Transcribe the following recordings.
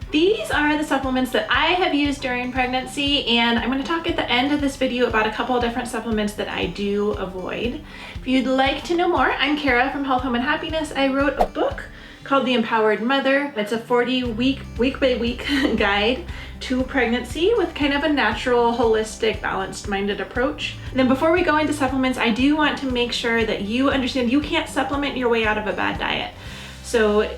These are the supplements that I have used during pregnancy, and I'm going to talk at the end of this video about a couple of different supplements that I do avoid. If you'd like to know more, I'm Kara from Health, Home, and Happiness. I wrote a book called The Empowered Mother. It's a 40-week, week-by-week guide to pregnancy with kind of a natural, holistic, balanced-minded approach. And then before we go into supplements, I do want to make sure that you understand you can't supplement your way out of a bad diet. So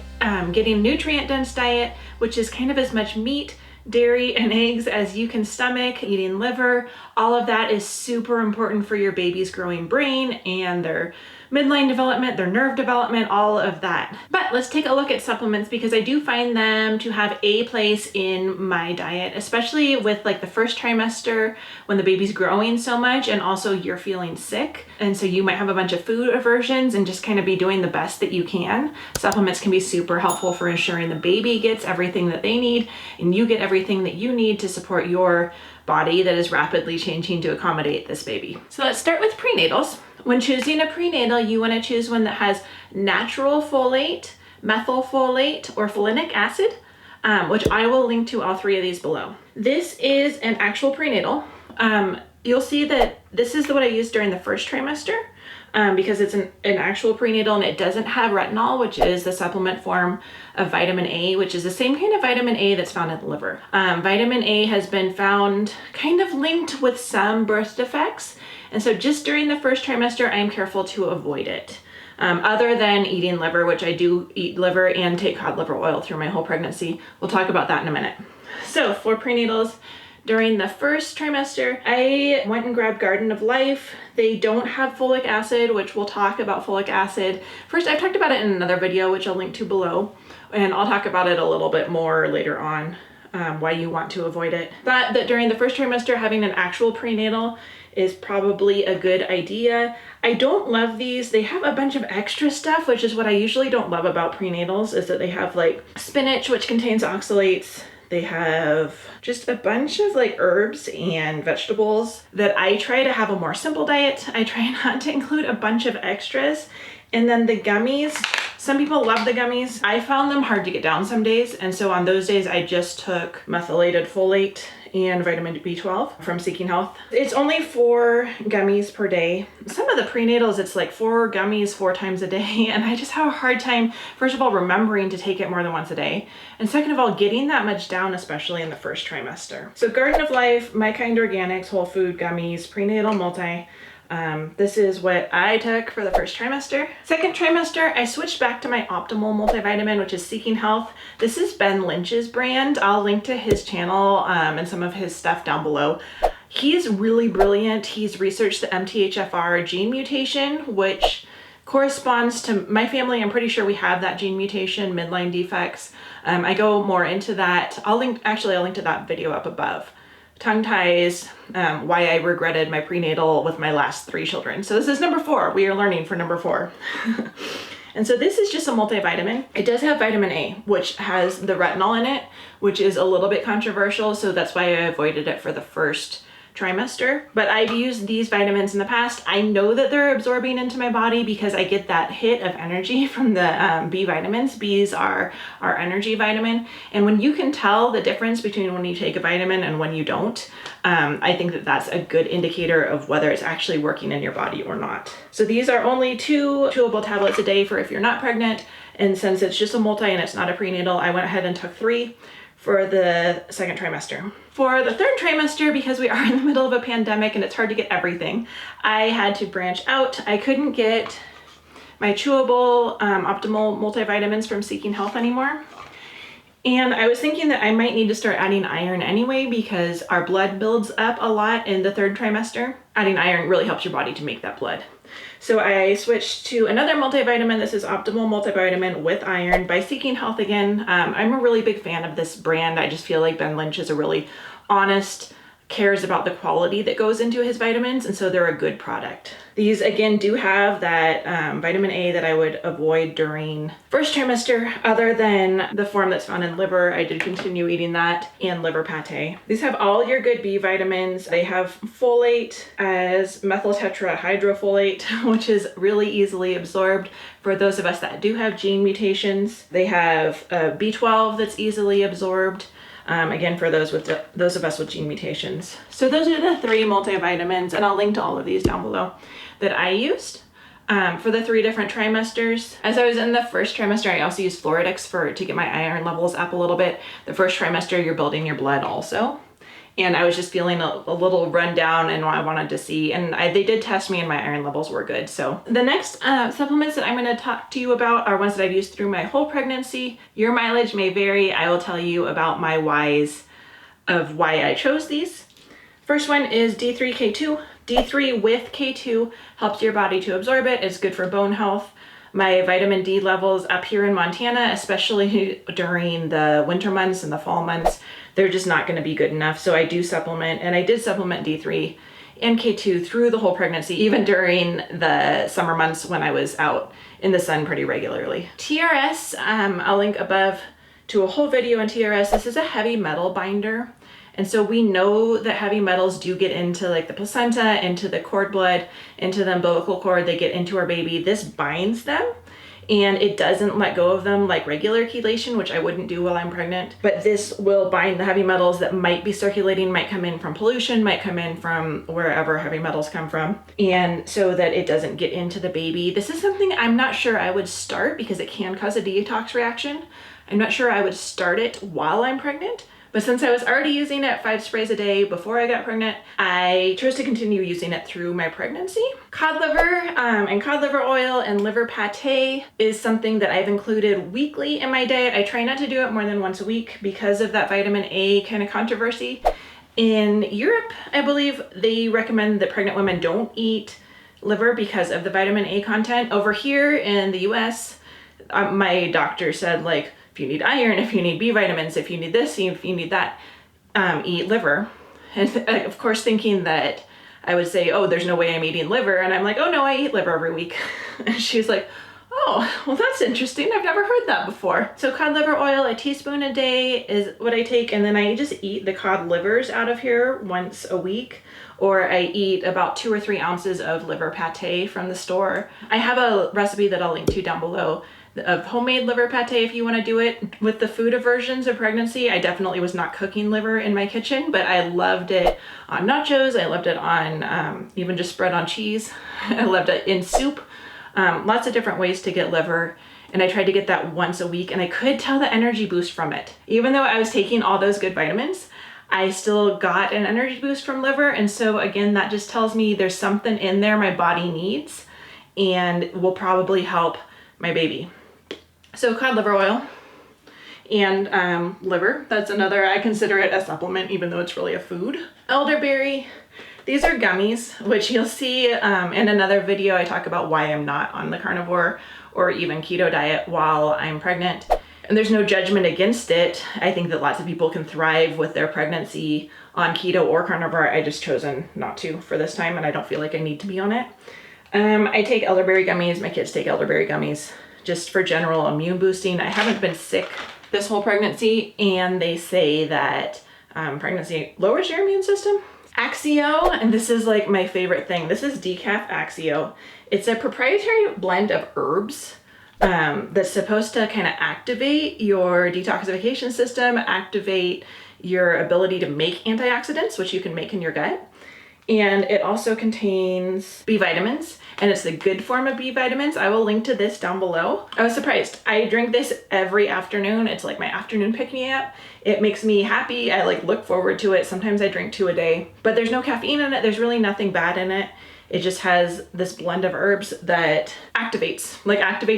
getting a nutrient-dense diet, which is kind of as much meat, dairy, and eggs as you can stomach, eating liver, all of that is super important for your baby's growing brain and their midline development, their nerve development, all of that. But let's take a look at supplements because I do find them to have a place in my diet, especially with like the first trimester when the baby's growing so much and also you're feeling sick. And so you might have a bunch of food aversions and just kind of be doing the best that you can. Supplements can be super helpful for ensuring the baby gets everything that they need and you get everything that you need to support your body that is rapidly changing to accommodate this baby. So let's start with prenatals. When choosing a prenatal, you want to choose one that has natural folate, methylfolate, or folinic acid, which I will link to all three of these below. This is an actual prenatal. You'll see that this is what I used during the first trimester because it's an actual prenatal and it doesn't have retinol, which is the supplement form of vitamin A, which is the same kind of vitamin A that's found in the liver. Vitamin A has been found kind of linked with some birth defects. And so just during the first trimester, I'm careful to avoid it. Other than eating liver, which I do eat liver and take cod liver oil through my whole pregnancy. We'll talk about that in a minute. So for prenatals, during the first trimester, I went and grabbed Garden of Life. They don't have folic acid, which we'll talk about folic acid. First, I've talked about it in another video, which I'll link to below. And I'll talk about it a little bit more later on, why you want to avoid it. But that during the first trimester, having an actual prenatal is probably a good idea. I don't love these. They have a bunch of extra stuff, which is what I usually don't love about prenatals, is that they have like spinach, which contains oxalates. They have just a bunch of like herbs and vegetables that I try to have a more simple diet. I try not to include a bunch of extras. And then the gummies, some people love the gummies. I found them hard to get down some days. And so on those days, I just took methylated folate and vitamin B12 from Seeking Health. It's only 4 gummies per day. Some of the prenatals, it's like 4 gummies 4 times a day. And I just have a hard time, first of all, remembering to take it more than once a day. And second of all, getting that much down, especially in the first trimester. So Garden of Life, My Kind Organics, Whole Food Gummies, Prenatal Multi. This is what I took for the first trimester. Second trimester, I switched back to my Optimal Multivitamin, which is Seeking Health. This is Ben Lynch's brand. I'll link to his channel and some of his stuff down below. He's really brilliant. He's researched the MTHFR gene mutation, which corresponds to my family. I'm pretty sure we have that gene mutation, midline defects. I go more into that. I'll link to that video up above. Tongue ties, why I regretted my prenatal with my last 3 children. So this is number 4. We are learning for number 4. And so this is just a multivitamin. It does have vitamin A, which has the retinol in it, which is a little bit controversial. So that's why I avoided it for the first trimester. But I've used these vitamins in the past. I know that they're absorbing into my body because I get that hit of energy from the B vitamins. B's are our energy vitamin. And when you can tell the difference between when you take a vitamin and when you don't, I think that that's a good indicator of whether it's actually working in your body or not. So these are only 2 chewable tablets a day for if you're not pregnant. And since it's just a multi and it's not a prenatal, I went ahead and took 3 for the second trimester. For the third trimester, because we are in the middle of a pandemic and it's hard to get everything, I had to branch out. I couldn't get my chewable optimal multivitamins from Seeking Health anymore. And I was thinking that I might need to start adding iron anyway because our blood builds up a lot in the third trimester. Adding iron really helps your body to make that blood. So I switched to another multivitamin. This is Optimal Multivitamin with Iron by Seeking Health again. I'm a really big fan of this brand. I just feel like Ben Lynch is a really honest, cares about the quality that goes into his vitamins, and so they're a good product. These again do have that vitamin A that I would avoid during first trimester. Other than the form that's found in liver, I did continue eating that, and liver pate. These have all your good B vitamins. They have folate as methyl tetrahydrofolate, which is really easily absorbed for those of us that do have gene mutations. They have B12 that's easily absorbed. Again, for those of us with gene mutations. So those are the 3 multivitamins, and I'll link to all of these down below, that I used for the 3 different trimesters. As I was in the first trimester, I also used Floradix to get my iron levels up a little bit. The first trimester, you're building your blood also. And I was just feeling a little run down, and I wanted to see, and they did test me and my iron levels were good. So the next supplements that I'm going to talk to you about are ones that I've used through my whole pregnancy. Your mileage may vary. I will tell you about my whys of why I chose these. First one is D3K2. D3 with K2 helps your body to absorb it. It's good for bone health. My vitamin D levels up here in Montana, especially during the winter months and the fall months, they're just not going to be good enough. So I do supplement, and I did supplement D3 and K2 through the whole pregnancy, even during the summer months when I was out in the sun pretty regularly. TRS, I'll link above to a whole video on TRS. This is a heavy metal binder. And so we know that heavy metals do get into like the placenta, into the cord blood, into the umbilical cord, they get into our baby. This binds them, and it doesn't let go of them like regular chelation, which I wouldn't do while I'm pregnant. But this will bind the heavy metals that might be circulating, might come in from pollution, might come in from wherever heavy metals come from, and so that it doesn't get into the baby. This is something I'm not sure I would start because it can cause a detox reaction. I'm not sure I would start it while I'm pregnant. But since I was already using it 5 sprays a day before I got pregnant, I chose to continue using it through my pregnancy. Cod liver and cod liver oil and liver pate is something that I've included weekly in my diet. I try not to do it more than once a week because of that vitamin A kind of controversy. In Europe, I believe they recommend that pregnant women don't eat liver because of the vitamin A content. Over here in the US, my doctor said, like, if you need iron, if you need B vitamins, if you need this, if you need that, eat liver. And of course thinking that I would say, oh, there's no way I'm eating liver. And I'm like, oh no, I eat liver every week. And she's like, oh, well, that's interesting. I've never heard that before. So cod liver oil, a teaspoon a day is what I take. And then I just eat the cod livers out of here once a week. Or I eat about 2 or 3 ounces of liver pate from the store. I have a recipe that I'll link to down below of homemade liver pate if you want to do it. With the food aversions of pregnancy, I definitely was not cooking liver in my kitchen, but I loved it on nachos. I loved it on even just spread on cheese. I loved it in soup. Lots of different ways to get liver. And I tried to get that once a week, and I could tell the energy boost from it. Even though I was taking all those good vitamins, I still got an energy boost from liver. And so again, that just tells me there's something in there my body needs and will probably help my baby. So cod liver oil and liver, that's another, I consider it a supplement even though it's really a food. Elderberry, these are gummies, which you'll see in another video. I talk about why I'm not on the carnivore or even keto diet while I'm pregnant. And there's no judgment against it. I think that lots of people can thrive with their pregnancy on keto or carnivore. I just chosen not to for this time, and I don't feel like I need to be on it. I take elderberry gummies. My kids take elderberry gummies just for general immune boosting. I haven't been sick this whole pregnancy, and they say that pregnancy lowers your immune system. Axio, and this is like my favorite thing. This is decaf Axio. It's a proprietary blend of herbs that's supposed to kind of activate your detoxification system, activate your ability to make antioxidants, which you can make in your gut. And it also contains B vitamins, and it's the good form of B vitamins. I will link to this down below. I was surprised. I drink this every afternoon. It's like my afternoon pick-me-up. It makes me happy. I like look forward to it. Sometimes I drink 2 a day, but there's no caffeine in it. There's really nothing bad in it. It just has this blend of herbs that activates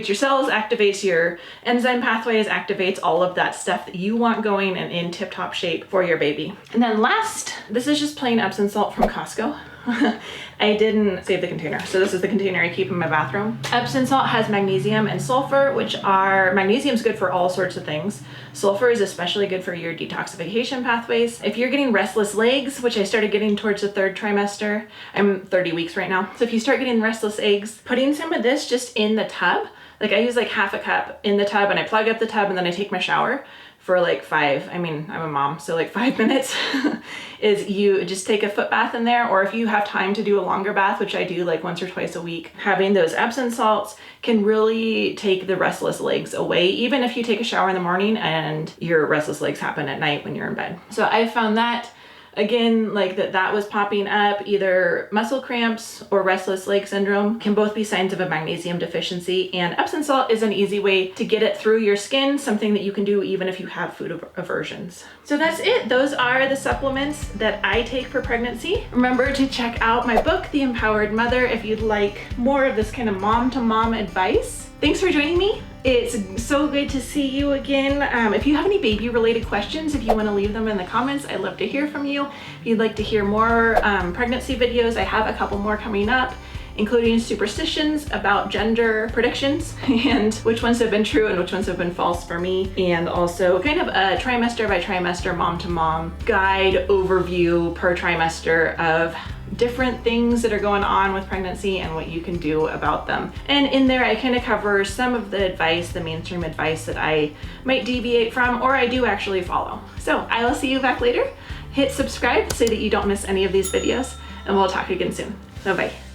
your cells, activates your enzyme pathways, activates all of that stuff that you want going and in tip-top shape for your baby. And then last, this is just plain Epsom salt from Costco. I didn't save the container. So this is the container I keep in my bathroom. Epsom salt has magnesium and sulfur, which are, magnesium's good for all sorts of things. Sulfur is especially good for your detoxification pathways. If you're getting restless legs, which I started getting towards the 3rd trimester, I'm 30 weeks right now. So if you start getting restless legs, putting some of this just in the tub, like I use like half a cup in the tub and I plug up the tub and then I take my shower for like I'm a mom, so like 5 minutes is you just take a foot bath in there, or if you have time to do a longer bath, which I do like once or twice a week, having those Epsom salts can really take the restless legs away, even if you take a shower in the morning and your restless legs happen at night when you're in bed. So I found that again, like that was popping up, either muscle cramps or restless leg syndrome can both be signs of a magnesium deficiency, and Epsom salt is an easy way to get it through your skin, something that you can do even if you have food aversions. So that's it. Those are the supplements that I take for pregnancy. Remember to check out my book, The Empowered Mother, if you'd like more of this kind of mom-to-mom advice. Thanks for joining me. It's so good to see you again. If you have any baby related questions, if you want to leave them in the comments, I'd love to hear from you. If you'd like to hear more pregnancy videos, I have a couple more coming up, including superstitions about gender predictions and which ones have been true and which ones have been false for me, and also kind of a trimester by trimester, mom to mom guide overview per trimester of different things that are going on with pregnancy and what you can do about them. And in there I kind of cover some of the advice, the mainstream advice that I might deviate from or I do actually follow. So I will see you back later. Hit subscribe so that you don't miss any of these videos, and we'll talk again soon. Bye-bye.